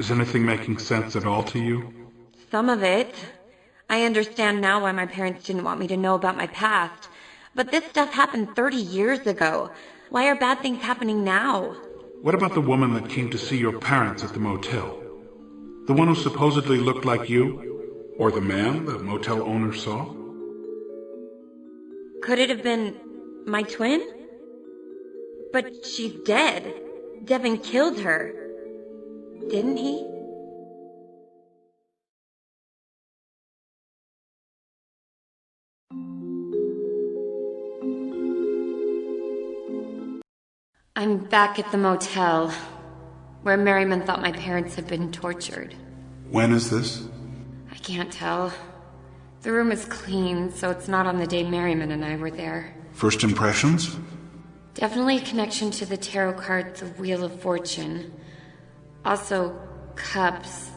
Is anything making sense at all to you? Some of it. I understand now why my parents didn't want me to know about my past. But this stuff happened 30 years ago. Why are bad things happening now? What about the woman that came to see your parents at the motel? The one who supposedly looked like you? Or the man the motel owner saw? Could it have been my twin? But she's dead. Devin killed her. Didn't he? I'm back at the motel, where Merriman thought my parents had been tortured. When is this? I can't tell. The room is clean, so it's not on the day Merriman and I were there. First impressions? Definitely a connection to the tarot card, the Wheel of Fortune. Also, cups.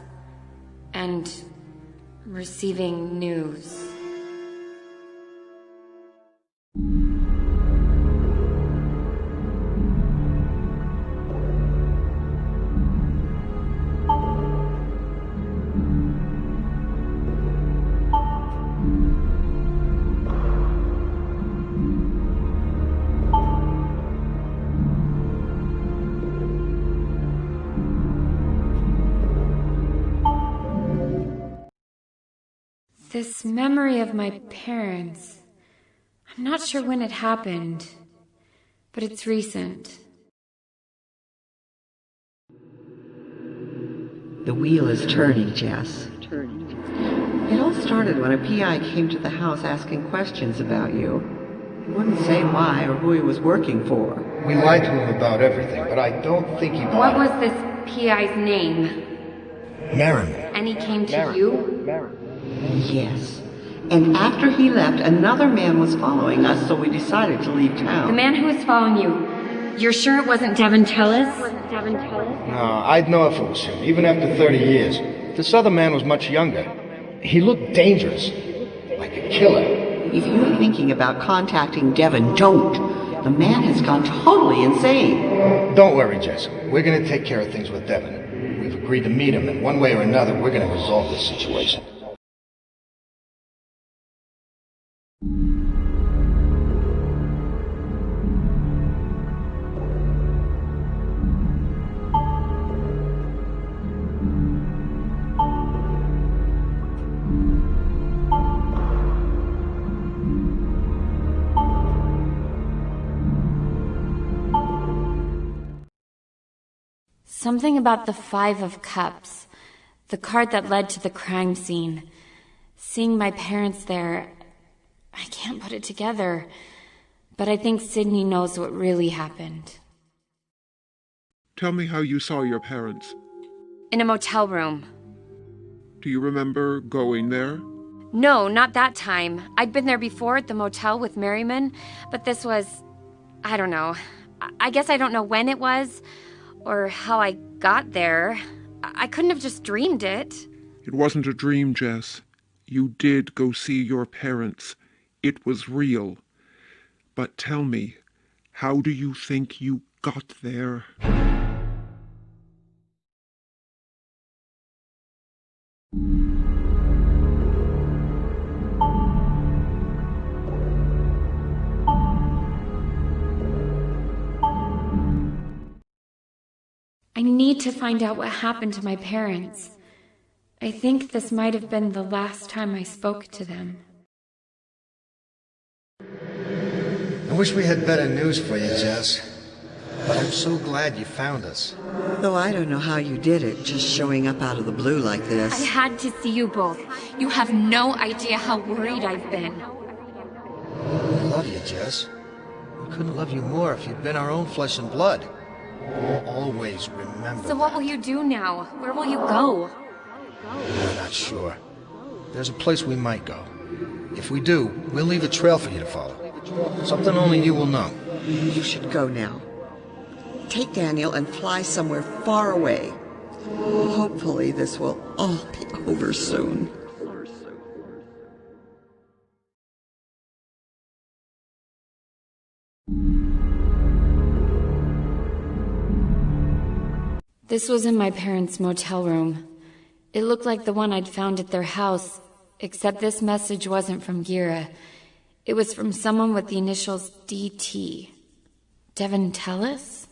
And receiving news. This memory of my parents, I'm not sure when it happened, but it's recent. The wheel is turning, Jess. It all started when a PI came to the house asking questions about you. He wouldn't say why or who he was working for. We lied to him about everything, but I don't think he... What was this PI's name? Merriman. And he came to you? Yes. And after he left, another man was following us, so we decided to leave town. The man who was following you, you're sure it wasn't Devin Tellis? No, I'd know if it was him, even after 30 years. This other man was much younger. He looked dangerous, like a killer. If you're thinking about contacting Devin, don't. The man has gone totally insane. Don't worry, Jess. We're going to take care of things with Devin. We've agreed to meet him, and one way or another, we're going to resolve this situation. Something about the Five of Cups, the card that led to the crime scene. Seeing my parents there, I can't put it together, but I think Sydney knows what really happened. Tell me how you saw your parents. In a motel room. Do you remember going there? No, not that time. I'd been there before at the motel with Merriman, but this was... I don't know. I guess I don't know when it was, or how I got there. I couldn't have just dreamed it. It wasn't a dream, Jess. You did go see your parents. It was real. But tell me, how do you think you got there? I need to find out what happened to my parents. I think this might have been the last time I spoke to them. I wish we had better news for you, Jess. But I'm so glad you found us. Though I don't know how you did it, just showing up out of the blue like this. I had to see you both. You have no idea how worried I've been. I love you, Jess. We couldn't love you more if you'd been our own flesh and blood. We'll always remember. So what will you do now? Where will you go? I'm not sure. There's a place we might go. If we do, we'll leave a trail for you to follow. Something only you will know. You should go now. Take Daniel and fly somewhere far away. Hopefully this will all be over soon. This was in my parents' motel room. It looked like the one I'd found at their house, except this message wasn't from Gira. It was from someone with the initials DT. Devin Tellis?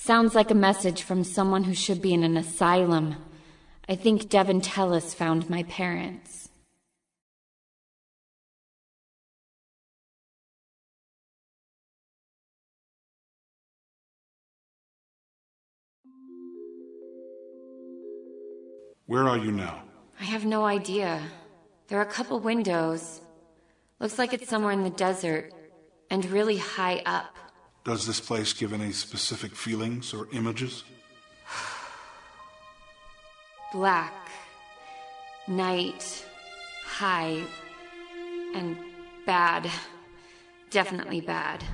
Sounds like a message from someone who should be in an asylum. I think Devin Tellis found my parents. Where are you now? I have no idea. There are a couple windows. Looks like it's somewhere in the desert, and really high up. Does this place give any specific feelings or images? Black, night, high, and bad. Definitely bad.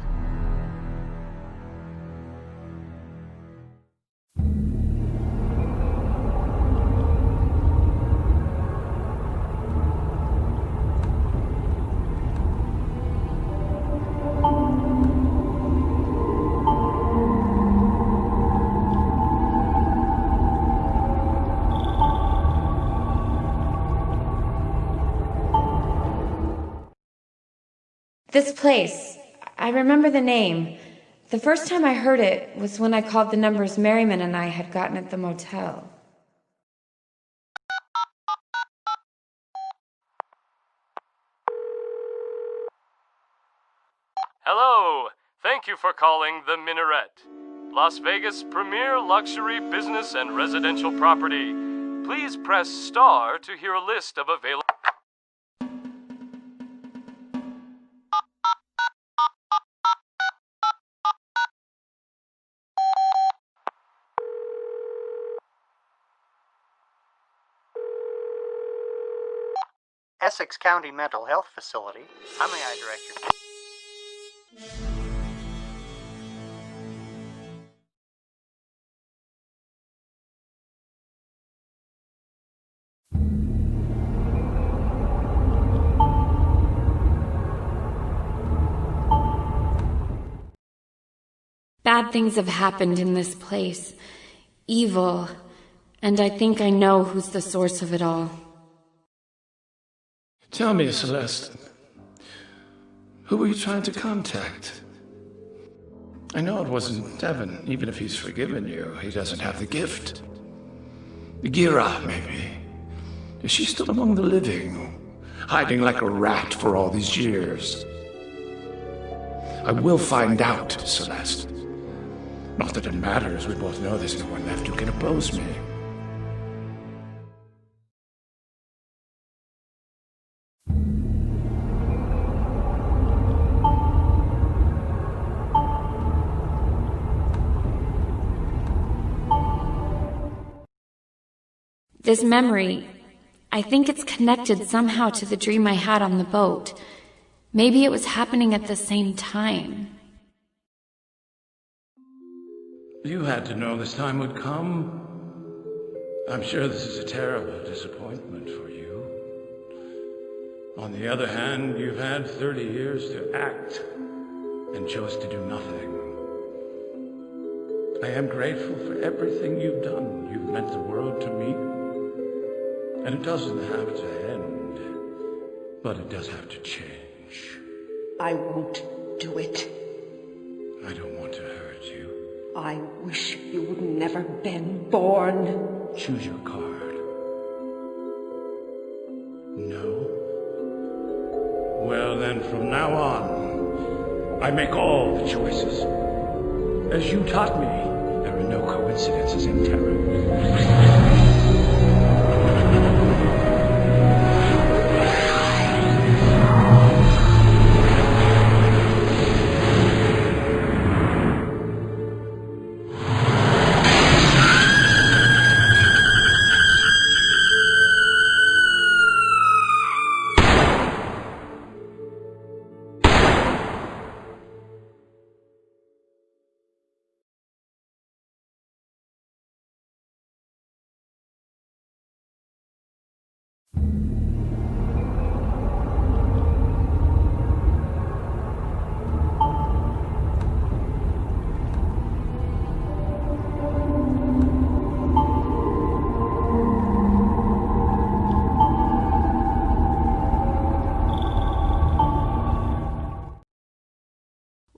This place, I remember the name. The first time I heard it was when I called the numbers Merriman and I had gotten at the motel. Hello! Thank you for calling the Minaret, Las Vegas' premier luxury business and residential property. Please press star to hear a list of available... Essex County Mental Health Facility. How may I direct your... Bad things have happened in this place. Evil. And I think I know who's the source of it all. Tell me, Celeste, who were you trying to contact? I know it wasn't Devon. Even if he's forgiven you, he doesn't have the gift. Gira, maybe. Is she still among the living, hiding like a rat for all these years? I will find out, Celeste. Not that it matters, we both know there's no one left who can oppose me. This memory, I think it's connected somehow to the dream I had on the boat. Maybe it was happening at the same time. You had to know this time would come. I'm sure this is a terrible disappointment for you. On the other hand, you've had 30 years to act and chose to do nothing. I am grateful for everything you've done. You've meant the world to me. And it doesn't have to end, but it does have to change. I won't do it. I don't want to hurt you. I wish you'd never been born. Choose your card. No? Well then, from now on, I make all the choices. As you taught me, there are no coincidences in terror.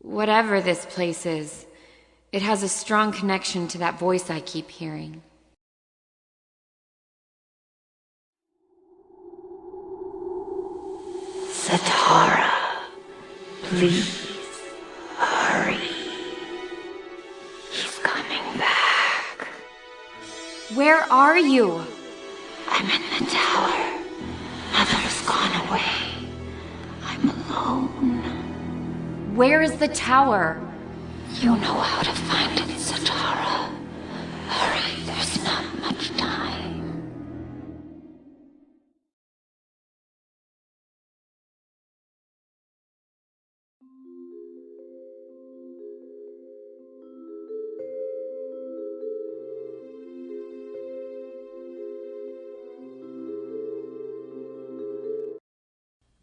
Whatever this place is, it has a strong connection to that voice I keep hearing. Satara, please, hurry. He's coming back. Where are you? I'm in the tower. Mother's gone away. I'm alone. Where is the tower? You know how to find it, Satara. Hurry, there's not much time.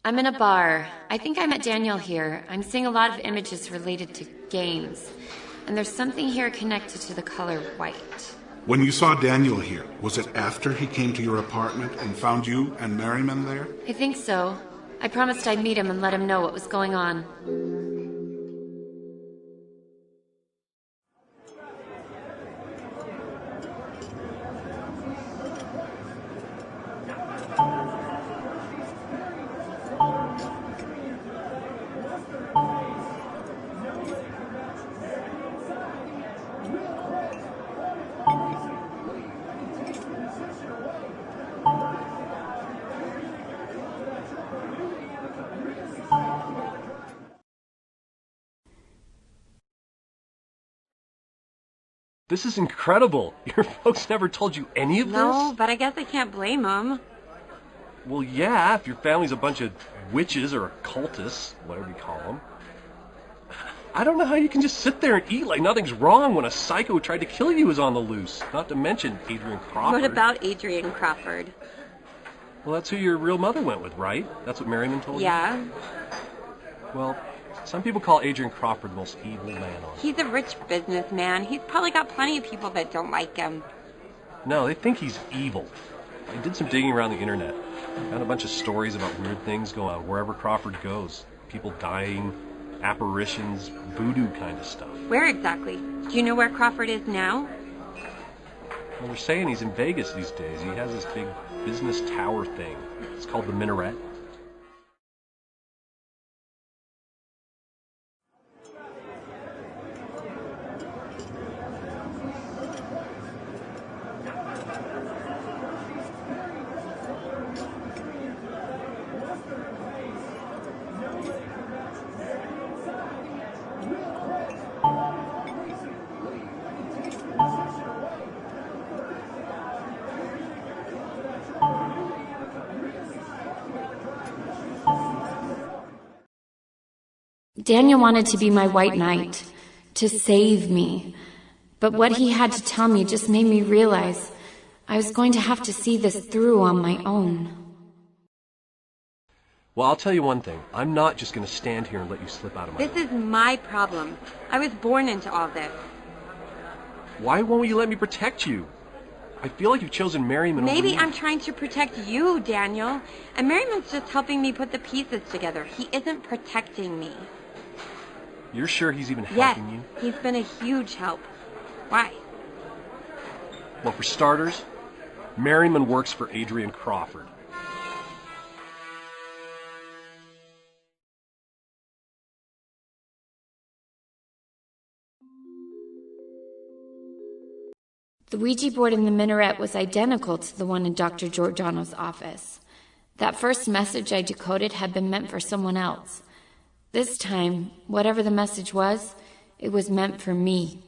I'm in a bar. I think I met Daniel here. I'm seeing a lot of images related to games. And there's something here connected to the color white. When you saw Daniel here, was it after he came to your apartment and found you and Merriman there? I think so. I promised I'd meet him and let him know what was going on. This is incredible. Your folks never told you any of this? No, but I guess I can't blame them. Well, yeah, if your family's a bunch of witches or occultists, whatever you call them. I don't know how you can just sit there and eat like nothing's wrong when a psycho who tried to kill you is on the loose. Not to mention Adrian Crawford. What about Adrian Crawford? Well, that's who your real mother went with, right? That's what Merriman told you? Yeah. Well, some people call Adrian Crawford the most evil man on earth. He's a rich businessman. He's probably got plenty of people that don't like him. No, they think he's evil. I did some digging around the internet. Found a bunch of stories about weird things going on wherever Crawford goes. People dying, apparitions, voodoo kind of stuff. Where exactly? Do you know where Crawford is now? Well, they're saying he's in Vegas these days. He has this big business tower thing. It's called the Minaret. Daniel wanted to be my white knight, to save me. But what he had to tell me just made me realize I was going to have to see this through on my own. Well, I'll tell you one thing. I'm not just going to stand here and let you slip out of my This is my problem. I was born into all this. Why won't you let me protect you? I feel like you've chosen Merriman over Maybe me. I'm trying to protect you, Daniel. And Merriman's just helping me put the pieces together. He isn't protecting me. You're sure he's even Yes, helping you? he's been a huge help. Why? Well, for starters, Merriman works for Adrian Crawford. The Ouija board in the minaret was identical to the one in Dr. Giordano's office. That first message I decoded had been meant for someone else. This time, whatever the message was, it was meant for me.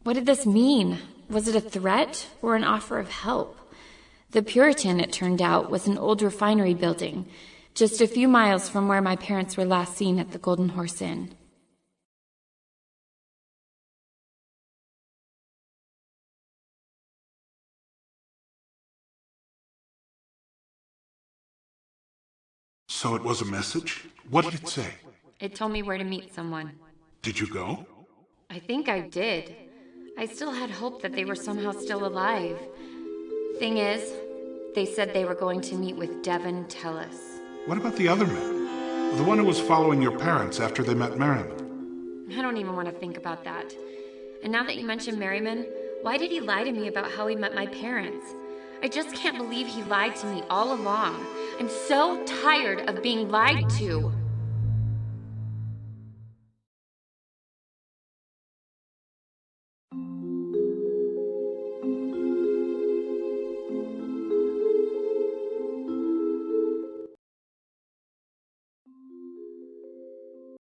What did this mean? Was it a threat or an offer of help? The Puritan, it turned out, was an old refinery building, just a few miles from where my parents were last seen at the Golden Horse Inn. So it was a message? What did it say? It told me where to meet someone. Did you go? I think I did. I still had hope that they were somehow still alive. Thing is, they said they were going to meet with Devin Tellis. What about the other man? The one who was following your parents after they met Merriman? I don't even want to think about that. And now that you mention Merriman, why did he lie to me about how he met my parents? I just can't believe he lied to me all along. I'm so tired of being lied to.